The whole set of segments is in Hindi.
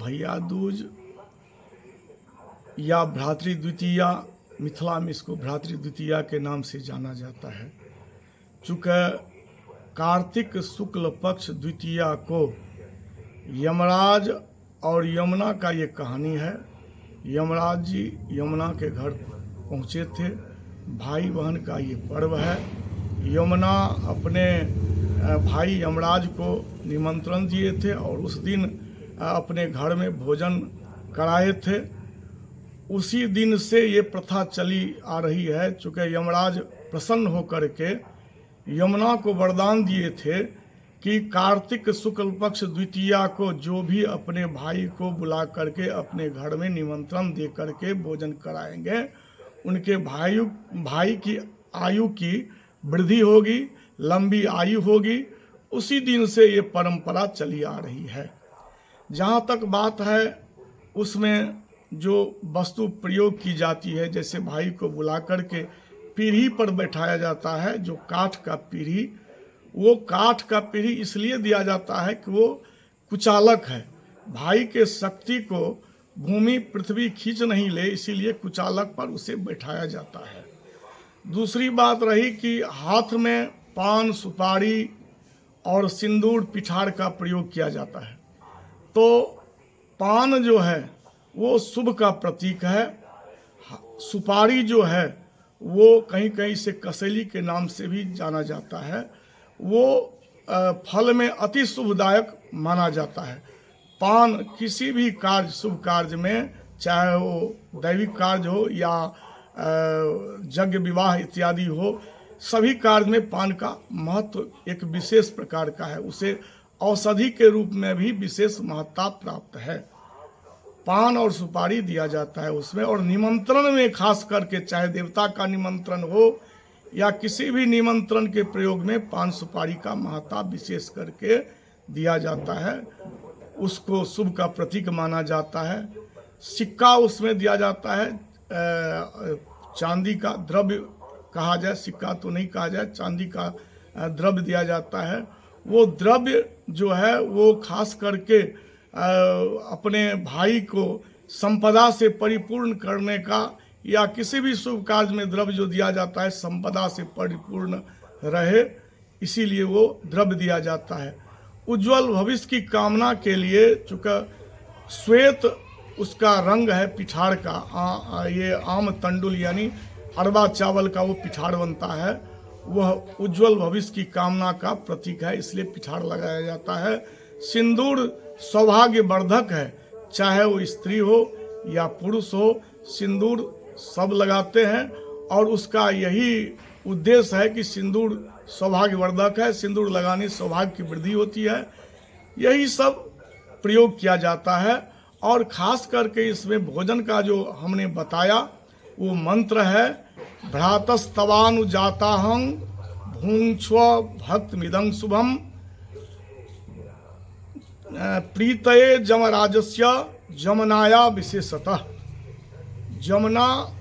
भैया दूज या भ्रातृ द्वितीया, मिथिला में इसको भ्रातृ द्वितीया के नाम से जाना जाता है। चूँकि कार्तिक शुक्ल पक्ष द्वितीया को यमराज और यमुना का ये कहानी है। यमराज जी यमुना के घर पहुँचे थे, भाई बहन का ये पर्व है। यमुना अपने भाई यमराज को निमंत्रण दिए थे और उस दिन अपने घर में भोजन कराए थे। उसी दिन से ये प्रथा चली आ रही है। चूँकि यमराज प्रसन्न होकर के यमुना को वरदान दिए थे कि कार्तिक शुक्ल पक्ष द्वितीया को जो भी अपने भाई को बुला करके अपने घर में निमंत्रण दे करके भोजन कराएंगे, उनके भाई की आयु की वृद्धि होगी, लंबी आयु होगी। उसी दिन से ये परंपरा चली आ रही है। जहाँ तक बात है उसमें जो वस्तु प्रयोग की जाती है, जैसे भाई को बुला करके पीढ़ी पर बैठाया जाता है, जो काठ का पीढ़ी, वो काठ का पीढ़ी इसलिए दिया जाता है कि वो कुचालक है। भाई के शक्ति को भूमि पृथ्वी खींच नहीं ले, इसीलिए कुचालक पर उसे बैठाया जाता है। दूसरी बात रही कि हाथ में पान, सुपारी और सिंदूर, पिठार का प्रयोग किया जाता है। तो पान जो है वो शुभ का प्रतीक है। सुपारी जो है वो कहीं कहीं से कसेली के नाम से भी जाना जाता है। वो फल में अति शुभदायक माना जाता है। पान किसी भी कार्य, शुभ कार्य में, चाहे वो दैविक कार्य हो या यज्ञ विवाह इत्यादि हो, सभी कार्य में पान का महत्व एक विशेष प्रकार का है। उसे औषधि के रूप में भी विशेष महत्ता प्राप्त है। पान और सुपारी दिया जाता है उसमें। और निमंत्रण में खास करके, चाहे देवता का निमंत्रण हो या किसी भी निमंत्रण के प्रयोग में पान सुपारी का महत्ता विशेष करके दिया जाता है। उसको शुभ का प्रतीक माना जाता है। सिक्का उसमें दिया जाता है, चांदी का द्रव्य कहा जाए, सिक्का तो नहीं कहा जाए, चांदी का द्रव्य दिया जाता है। वो द्रव्य जो है वो खास करके अपने भाई को संपदा से परिपूर्ण करने का, या किसी भी शुभ कार्य में द्रव्य जो दिया जाता है संपदा से परिपूर्ण रहे, इसीलिए वो द्रव्य दिया जाता है। उज्जवल भविष्य की कामना के लिए, चूँकि श्वेत उसका रंग है पिठार का, ये आम तंडुल यानी अरबा चावल का वो पिठार बनता है, वह उज्जवल भविष्य की कामना का प्रतीक है, इसलिए पिठार लगाया जाता है। सिंदूर सौभाग्य वर्धक है, चाहे वो स्त्री हो या पुरुष हो, सिंदूर सब लगाते हैं। और उसका यही उद्देश्य है कि सिंदूर सौभाग्यवर्धक है, सिंदूर लगाने से सौभाग्य की वृद्धि होती है। यही सब प्रयोग किया जाता है। और ख़ास करके इसमें भोजन का जो हमने बताया वो मंत्र है, भ्रातस्तवानुजाताहं भुङ्क्ष्व भक्तमिदं शुभम प्रीतये जमराजस्य जमनाया विशेषतः। जमुना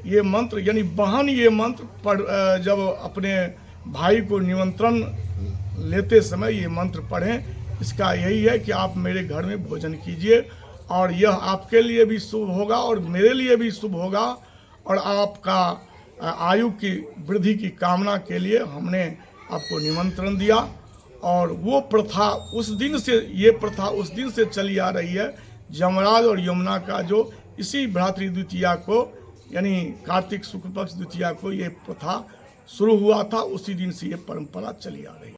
ये मंत्र यानी बहन, ये मंत्र पढ़, जब अपने भाई को निमंत्रण लेते समय ये मंत्र पढ़ें। इसका यही है कि आप मेरे घर में भोजन कीजिए और यह आपके लिए भी शुभ होगा और मेरे लिए भी शुभ होगा, और आपका आयु की वृद्धि की कामना के लिए हमने आपको निमंत्रण दिया। और वो प्रथा उस दिन से, ये प्रथा उस दिन से चली आ रही है। यमराज और यमुना का जो इसी भ्रातृ द्वितीया को, यानी कार्तिक शुक्ल पक्ष द्वितीया को ये प्रथा शुरू हुआ था, उसी दिन से ये परंपरा चली आ रही है।